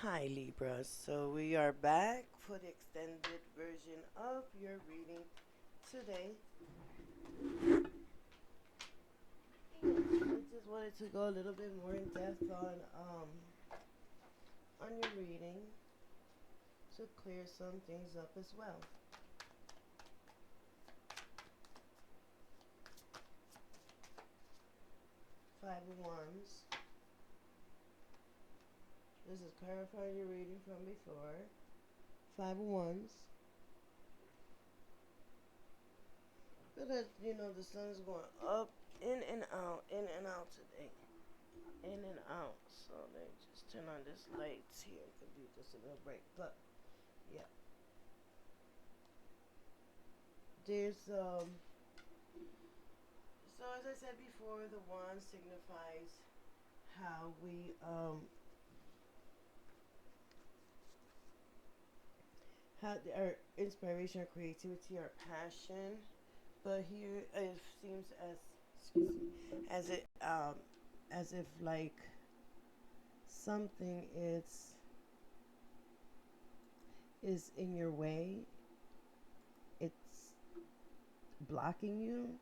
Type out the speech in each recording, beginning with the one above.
Hi Libra, so we are back for the extended version of your reading today. I just wanted to go a little bit more in depth on your reading to clear some things up as well. Five of Wands. This is clarifying your reading from before. Five of Wands. But as you know, the sun's going up, in and out today. In and out. So let me just turn on this lights here. It could be just a little break. But yeah. There's so as I said before, the wand signifies how we how our inspiration, our creativity, our passion. But here it seems as as if like something is in your way. It's blocking you.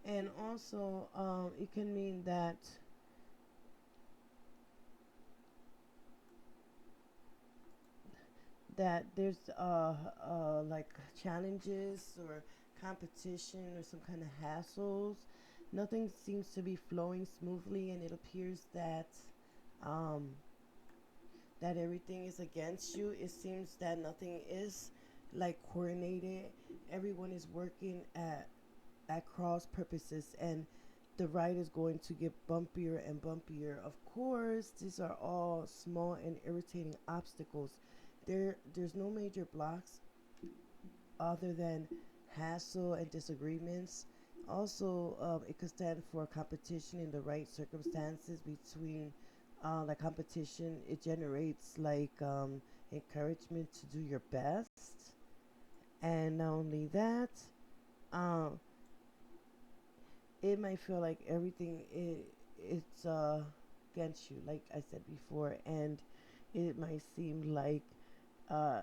And also it can mean that there's like challenges or competition or some kind of hassles. Nothing seems to be flowing smoothly, and it appears that um, that everything is against you. It seems that nothing is like coordinated. Everyone is working at cross purposes, and the ride is going to get bumpier and bumpier. Of course, these are all small and irritating obstacles. There's no major blocks other than hassle and disagreements. Also, it could stand for competition in the right circumstances between like competition. It generates like encouragement to do your best, and not only that, um, it might feel like everything it's against you, like I said before, and it might seem like uh,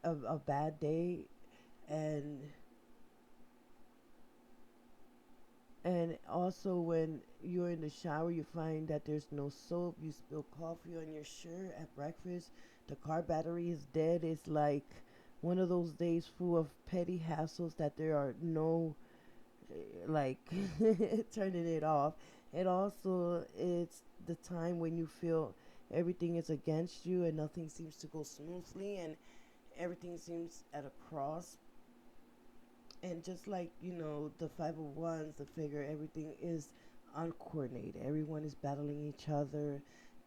a bad day, and also when you're in the shower, you find that there's no soap. You spill coffee on your shirt at breakfast. The car battery is dead. It's like one of those days full of petty hassles that there are no like turning it off. And also it's the time when you feel everything is against you and nothing seems to go smoothly and everything seems at a cross. And just like the five of wands, the figure, everything is uncoordinated. Everyone is battling each other.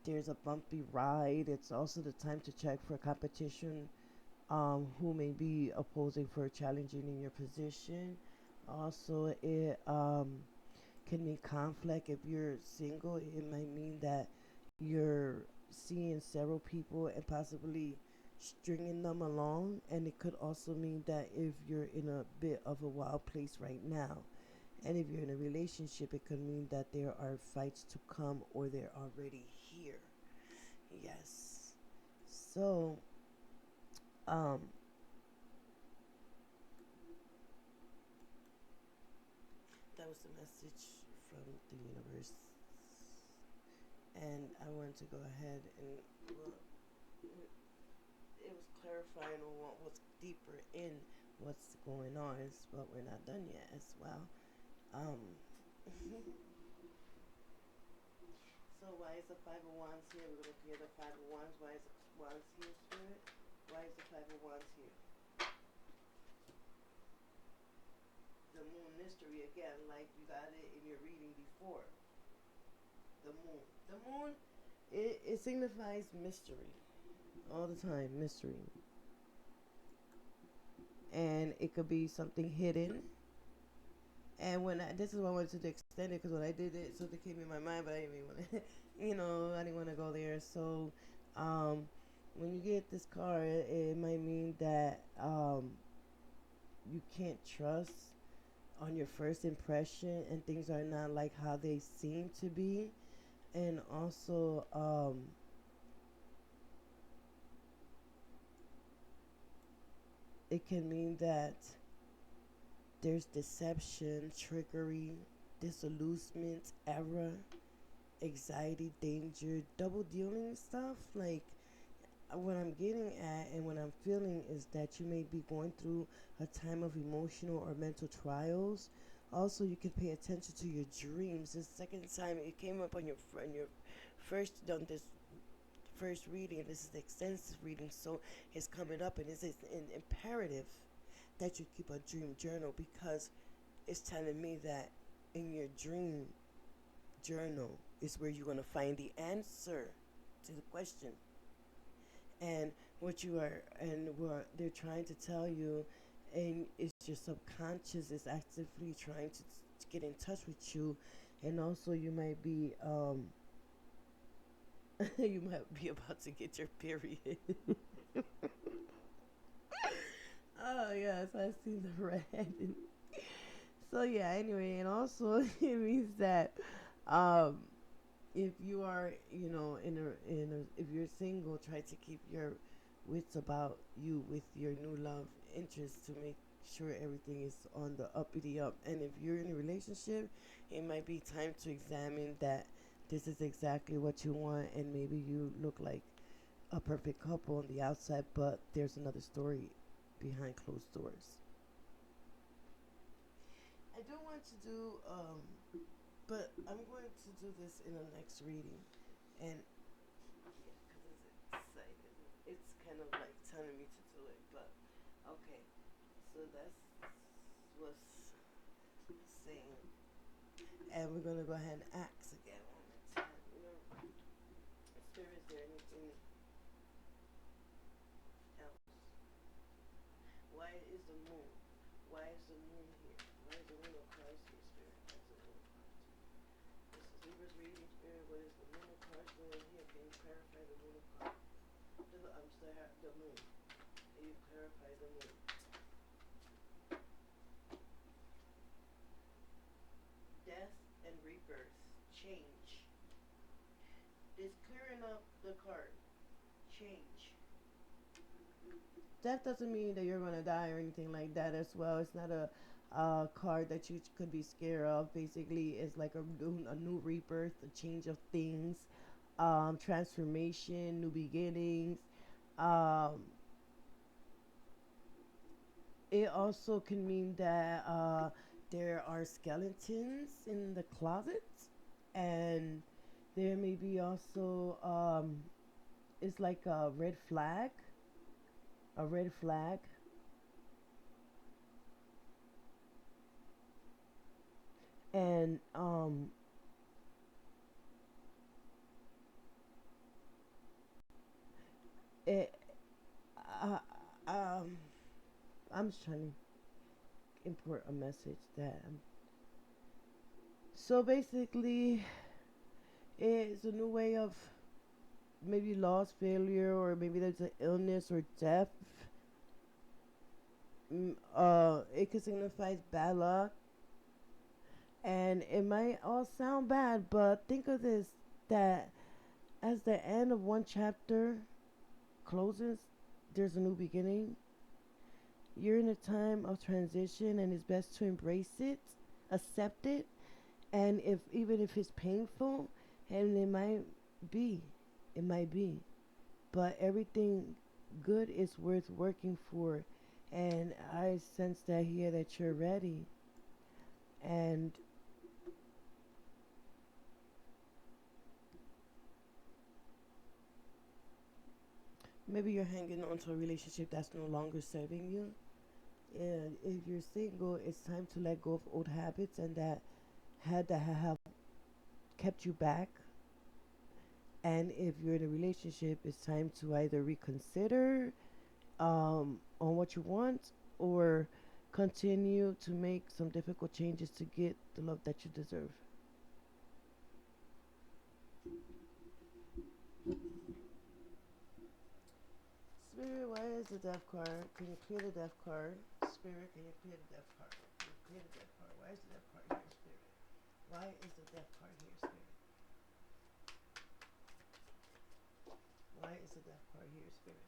There's a bumpy ride. It's also the time to check for competition, who may be opposing for challenging in your position. Also, it can mean conflict. If you're single, it might mean that you're seeing several people and possibly stringing them along. And it could also mean that if you're in a bit of a wild place right now, and if you're in a relationship, it could mean that there are fights to come or they're already here. Yes. So, um, that was the message from the universe. And I wanted to go ahead and look. It was clarifying on what was deeper in what's going on, but we're not done yet as well. So why is the five of wands here? We're going to clear the five of wands. Why is the wands here, spirit? Why is the five of wands here? The moon mystery again, like you got it in your reading before. The moon. The moon, it signifies mystery. All the time, mystery. And it could be something hidden. And this is why I wanted to extend it, because when I did it, something came in my mind, but I didn't even want to, I didn't want to go there. So, when you get this card, it might mean that you can't trust on your first impression and things are not like how they seem to be. And also, it can mean that there's deception, trickery, disillusionment, error, anxiety, danger, double dealing stuff. Like, what I'm getting at and what I'm feeling is that you may be going through a time of emotional or mental trials. Also, you can pay attention to your dreams. The second time it came up on your first on this first reading. This is the extensive reading, so it's coming up, and it's an imperative that you keep a dream journal, because it's telling me that in your dream journal is where you're going to find the answer to the question. And what they're trying to tell you, and it's your subconscious is actively trying to get in touch with you. And also you might be you might be about to get your period. Oh yes, I see the red. So yeah, anyway, and also it means that um if you are, if you're single, try to keep your wits about you with your new love interest to make sure everything is on the uppity up. And if you're in a relationship, it might be time to examine that this is exactly what you want, and maybe you look like a perfect couple on the outside, but there's another story behind closed doors. I do want to do but I'm going to do this in the next reading. And yeah, because it's excited. It's kind of like telling me to do it. But okay, so that's what's saying. And we're going to go ahead and ask again one more time. Spirit, is there anything else? Why is the moon? Why is the moon here? Why is the moon of Christ here, Spirit? Why is the moon of Christ here? This is Libra's reading, Spirit. What is the moon of Christ doing here? Can you clarify the moon of Christ? I'm still the moon. Can you clarify the moon? Death and rebirth. Change. It's clearing up the card. Change. Death doesn't mean that you're going to die or anything like that as well. It's not a card that you could be scared of. Basically, it's like a new rebirth, a change of things, transformation, new beginnings. Um, it also can mean that there are skeletons in the closets, and there may be also it's like a red flag. And it uh, um I'm just trying to import a message that so basically it's a new way of maybe loss, failure, or maybe there's an illness or death. It could signify bad luck, and it might all sound bad, but think of this: that as the end of one chapter closes, there's a new beginning. You're in a time of transition, and it's best to embrace it, accept it, and if even if it's painful, and be, it might be, but everything good is worth working for. And I sense that here that you're ready. And maybe you're hanging on to a relationship that's no longer serving you. And if you're single, it's time to let go of old habits and that have kept you back. And if you're in a relationship, it's time to either reconsider on what you want, or continue to make some difficult changes to get the love that you deserve. Spirit, why is the death card? Can you clear the death card? Spirit, can you clear the death card? Can you clear the death card? Why is the death card here, Spirit? Why is the death card here, Spirit? Why is the death card here, Spirit?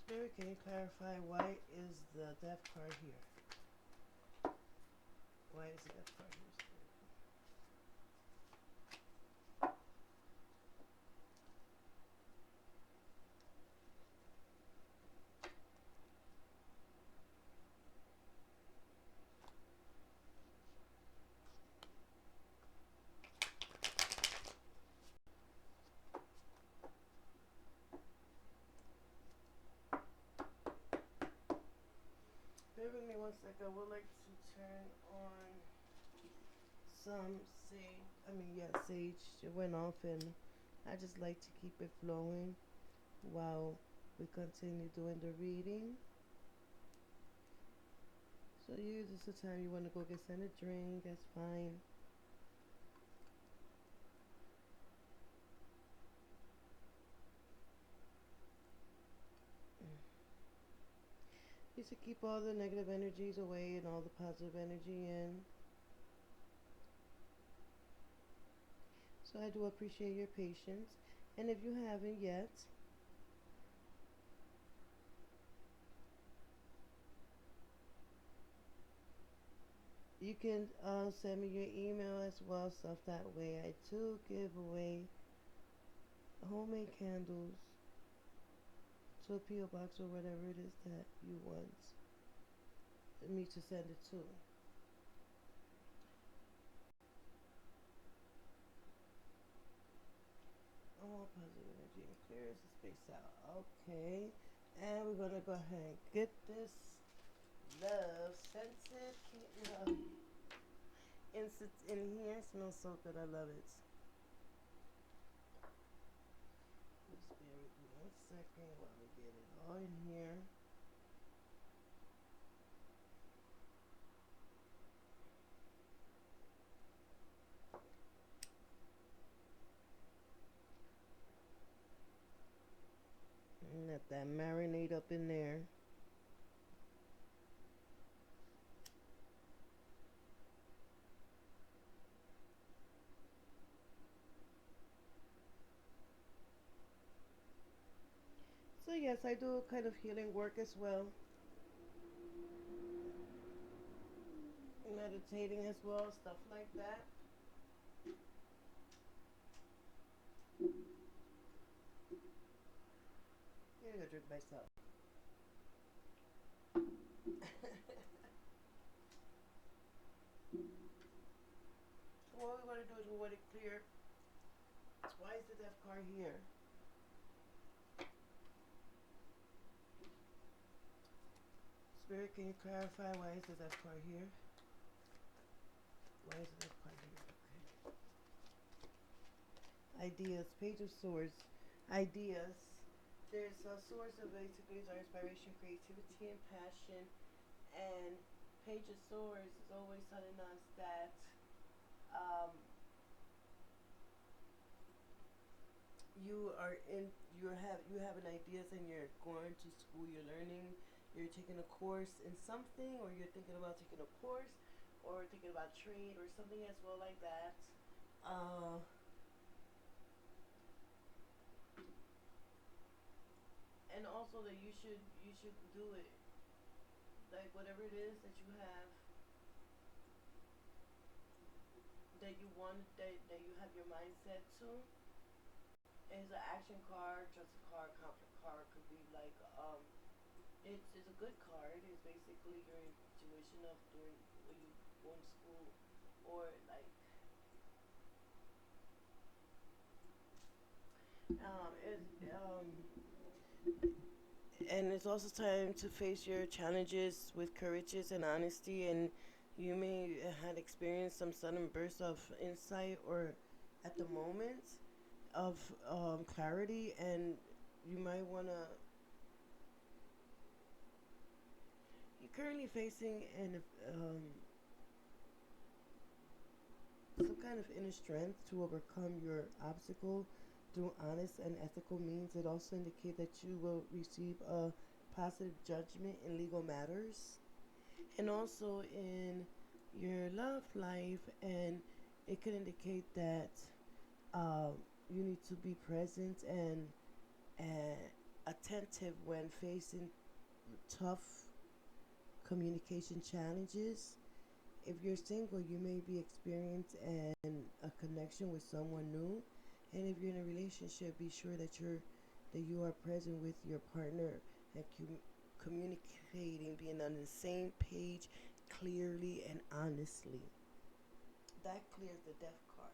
Spirit, can you clarify why is the death card here? Why is the death card here, Spirit? Bear with me 1 second. I would like to turn on some sage. It went off, and I just like to keep it flowing while we continue doing the reading. So this is the time you want to go get sent a drink. That's fine. Just to keep all the negative energies away and all the positive energy in. So I do appreciate your patience. And if you haven't yet, you can send me your email as well, stuff that way. I do give away homemade candles to a P.O. box or whatever it is that you want me to send it to. All positive energy and clears the space out. Okay. And we're going to go ahead and get this love scented incense in here. It smells so good. I love it. Just bear with me 1 second while we get it all in here. And let that marinate up in there. So yes, I do kind of healing work as well. Meditating as well, stuff like that. I'm gonna drink myself. So what we want to do is we want to clear. Why is the death card here? Spirit, can you clarify why is the death card here? Why is the death card here? Okay. Ideas, Page of Swords. Ideas. There's a source of basically our inspiration, creativity, and passion. And Page of Swords is always telling us that you have an ideas and you're going to school, you're learning, you're taking a course in something, or you're thinking about taking a course, or thinking about trade or something as well like that. And also that you should do it, like whatever it is that you have that you want, that you have your mindset to, is an action card, just a card, conflict card. Could be like it's a good card. It's basically your intuition of doing when you go to school, or like and it's also time to face your challenges with courage and honesty, and you may had experienced some sudden bursts of insight or at the moment of clarity, and you might want to, you're currently facing some kind of inner strength to overcome your obstacle through honest and ethical means. It also indicates that you will receive a positive judgment in legal matters, and also in your love life. And it could indicate that uh, you need to be present and attentive when facing tough communication challenges. If you're single, you may be experiencing a connection with someone new, and if you're in a relationship, be sure that you are present with your partner and communicating, being on the same page clearly and honestly. That clears the death card.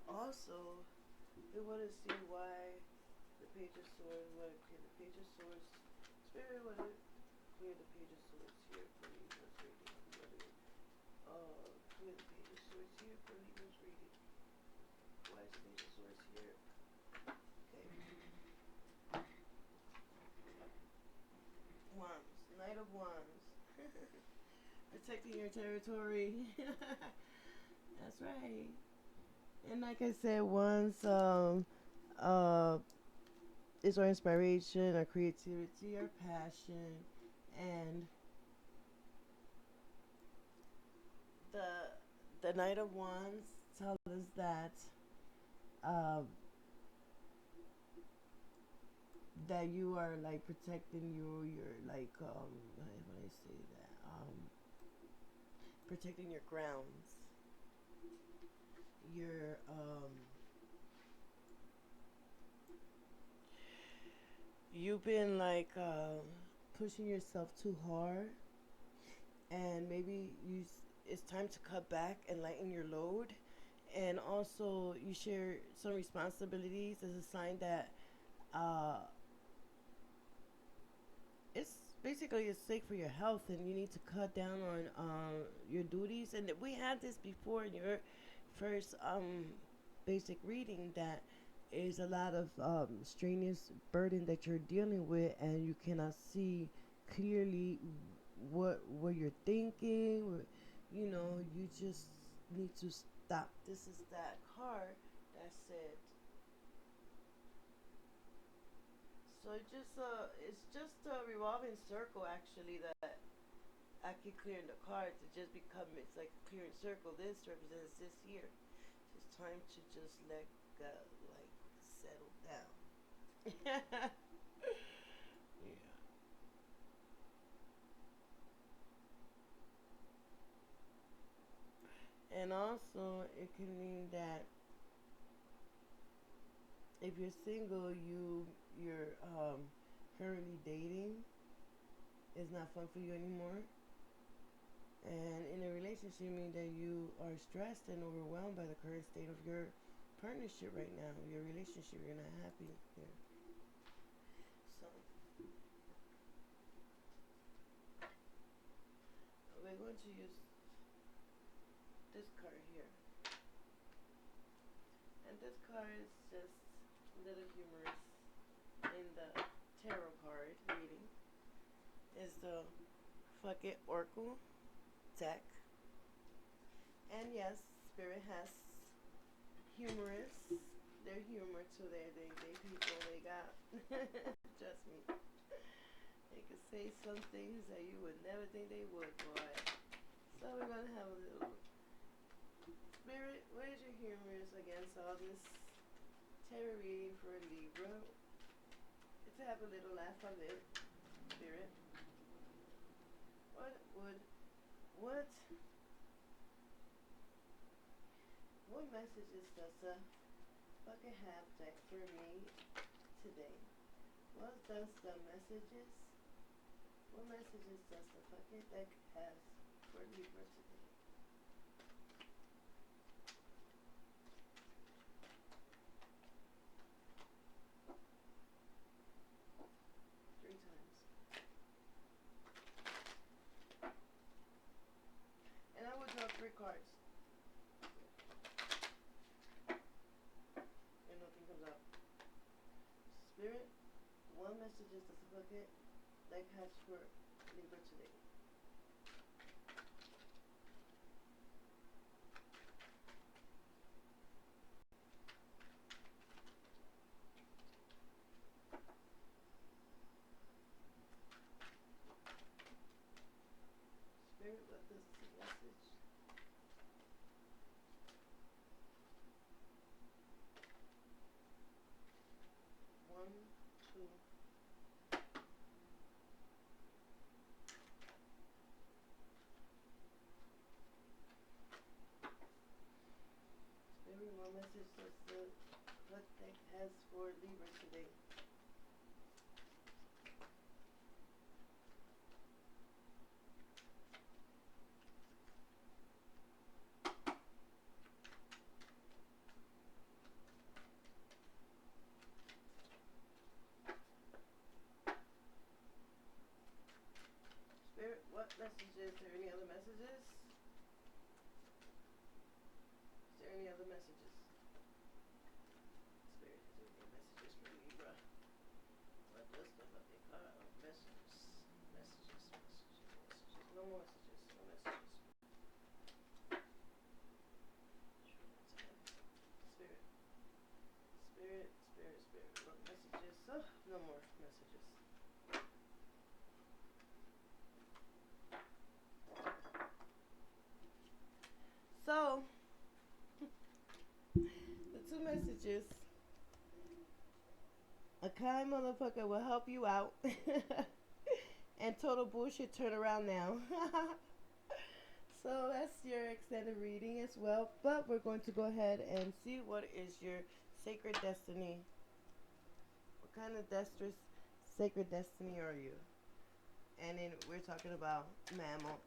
Also, we want to see why the Page of Swords, want to clear the Page of Swords. Spirit want to clear the Page of Swords here for Libra's reading. Clear the Page of Swords here for Libra's reading. Why is the Page of Swords here? Okay. Wands. Knight of Wands. Protecting your territory. That's right. And like I said, once is our inspiration, our creativity, our passion, and the Knight of Wands tell us that um, that you are like protecting your like how do I say that protecting your grounds, your you've been like pushing yourself too hard, and maybe it's time to cut back and lighten your load. And also you share some responsibilities as a sign that uh, it's basically it's safe for your health, and you need to cut down on your duties. And we had this before in your first basic reading, that is a lot of strenuous burden that you're dealing with, and you cannot see clearly what you're thinking. You know, you just need to stop. This is that card that said. So it's just a revolving circle actually, that I keep clearing the cards. It just it's like a clearing circle. This represents this here. It's time to just let go, like settle down. Yeah. And also, it can mean that if you're single, you're currently dating. It's not fun for you anymore. And in a relationship, mean that you are stressed and overwhelmed by the current state of your partnership right now, your relationship. You're not happy here. So we're going to use this card here. And this card is just a little humorous in the tarot card reading. Is the Fuck It Oracle deck. And yes, Spirit has humorous. They're humor too. They people, they got trust me. They could say some things that you would never think they would, boy. So we're gonna have a little Spirit, what is your humorous against all this tarot reading for Libra? To have a little laugh of it, Spirit. What what what messages does the fucking have deck for me today? What messages does the fucking deck have for Libra today? Three times. And I will draw 3 cards. And nothing comes up. Spirit, one messages does the bucket like has for Libra today? Spirit, what does the message? One, two. Spirit, what message does the what deck has for Libra today? Spirit, what messages? Is there any other messages? Is there any other messages? Spirit, is there any messages for Libra? What does the what they call messages? Messages. No more messages. No messages. Spirit. What messages? Oh, no more messages. So, the two messages. A kind motherfucker will help you out. And total bullshit turn around now. So that's your extended reading as well. But we're going to go ahead and see what is your sacred destiny. What kind of sacred destiny are you? And then we're talking about mammal.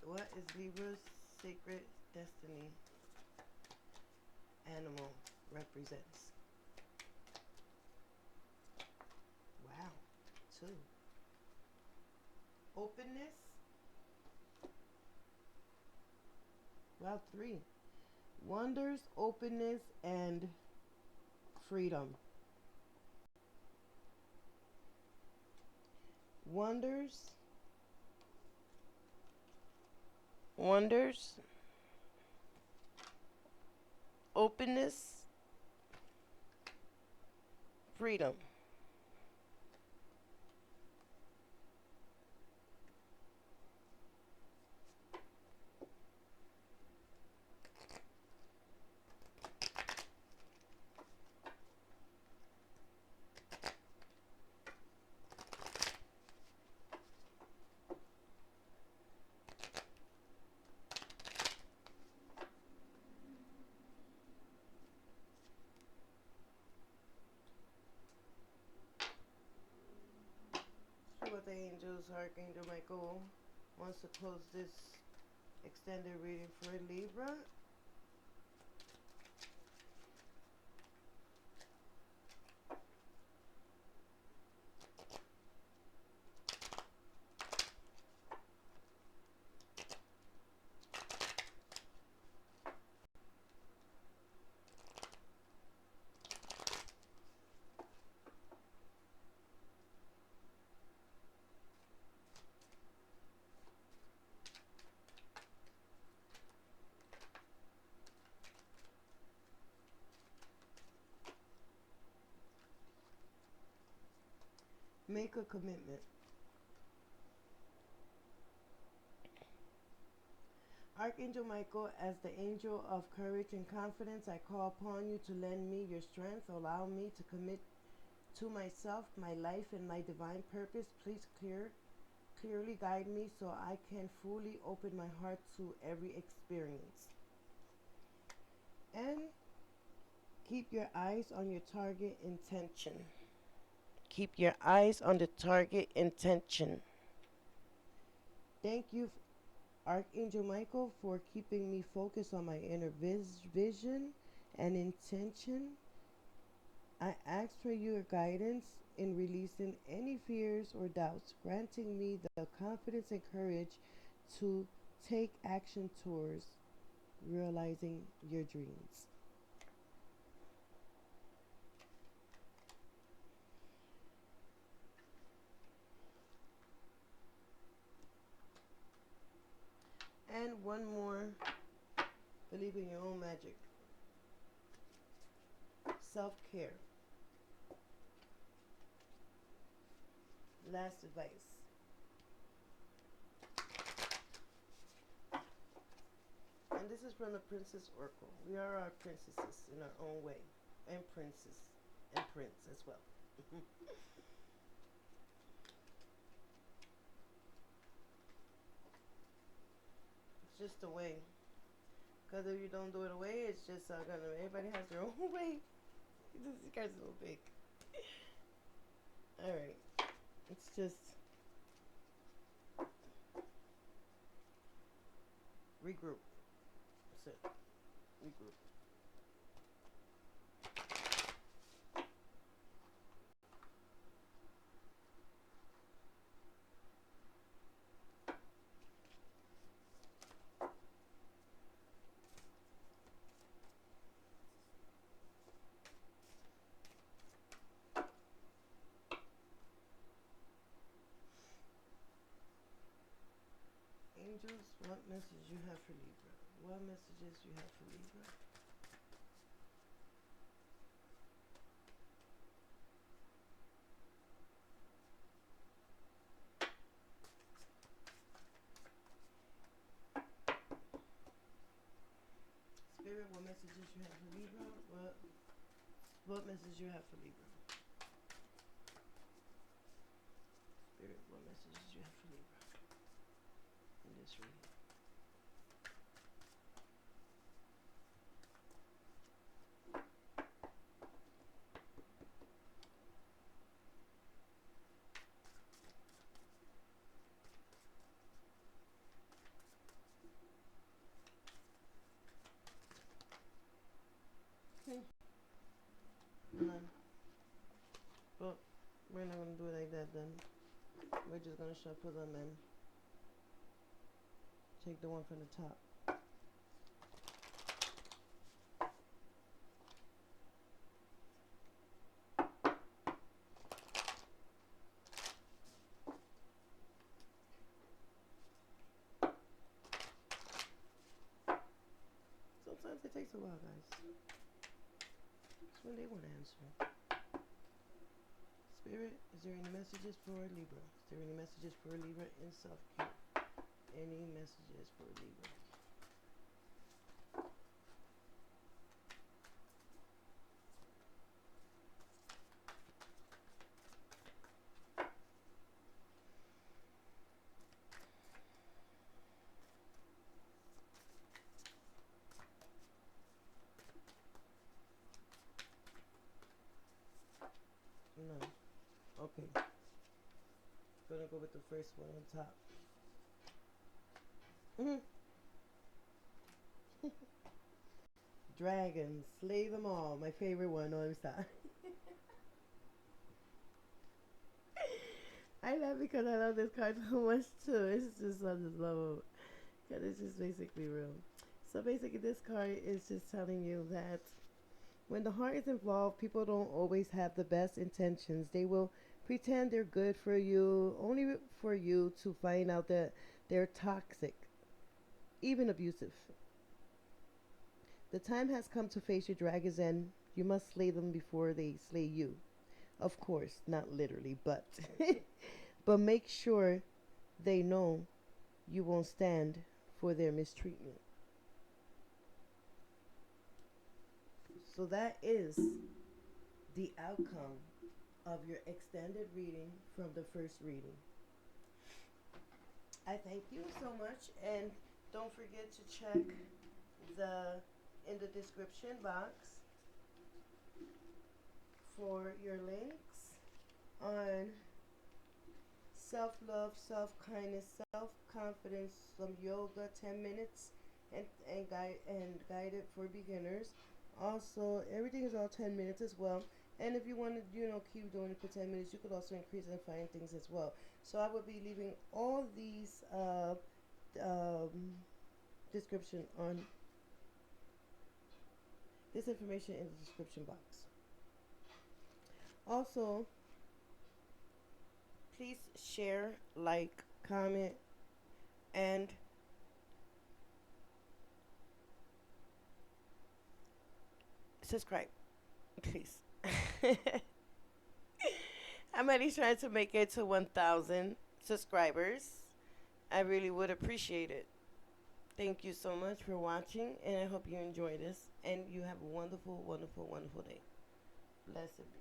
What is Libra's sacred destiny animal represents? Wow. 2. Openness. Wow. 3. Wonders, openness, and freedom. Wonders, openness, freedom. What the angels, Archangel Michael wants to close this extended reading for Libra. Make a commitment. Archangel Michael, as the angel of courage and confidence, I call upon you to lend me your strength. Allow me to commit to myself, my life, and my divine purpose. Please clearly guide me so I can fully open my heart to every experience. And keep your eyes on your target intention. Keep your eyes on the target intention. Thank you, Archangel Michael, for keeping me focused on my inner vision and intention. I ask for your guidance in releasing any fears or doubts, granting me the confidence and courage to take action towards realizing your dreams. And one more. Believe in your own magic. Self-care. Last advice. And this is from the Princess Oracle. We are our princesses in our own way. And princess. And prince as well. It's just a way. Because if you don't do it away, it's just gonna. Everybody has their own way. This guy's a little big. All right. It's just regroup. That's it. Regroup. Angels, what message you have for Libra? What messages you have for Libra? Spirit, what messages you have for Libra? What message you have for Libra? Spirit, what messages you have for Libra in this reading? None. Well, we're not gonna do it like that then. We're just gonna shuffle them and take the one from the top. Sometimes it takes a while, guys. It's when they want to answer. Spirit, is there any messages for Libra? Is there any messages for Libra in self-care? Any messages for Libra? No. Okay. Gonna go with the first one on top. Dragons, slay them all. My favorite one. No, I'm sorry. I laugh because I love this card so much too. It's just I just love it because it's just basically real. So basically, this card is just telling you that when the heart is involved, people don't always have the best intentions. They will pretend they're good for you, only for you to find out that they're toxic, even abusive. The time has come to face your dragons, and you must slay them before they slay you. Of course, not literally, but but make sure they know you won't stand for their mistreatment. So that is the outcome of your extended reading from the first reading. I thank you so much, and don't forget to check the in the description box for your links on self-love, self-kindness, self-confidence, some yoga, 10 minutes, and guided for beginners. Also, everything is all 10 minutes as well. And if you want to, keep doing it for 10 minutes, you could also increase and find things as well. So I will be leaving all these description on this information in the description box. Also, please share, like, comment, and subscribe, please. I'm already trying to make it to 1,000 subscribers. I really would appreciate it. Thank you so much for watching, and I hope you enjoy this, and you have a wonderful, wonderful, wonderful day. Blessed be.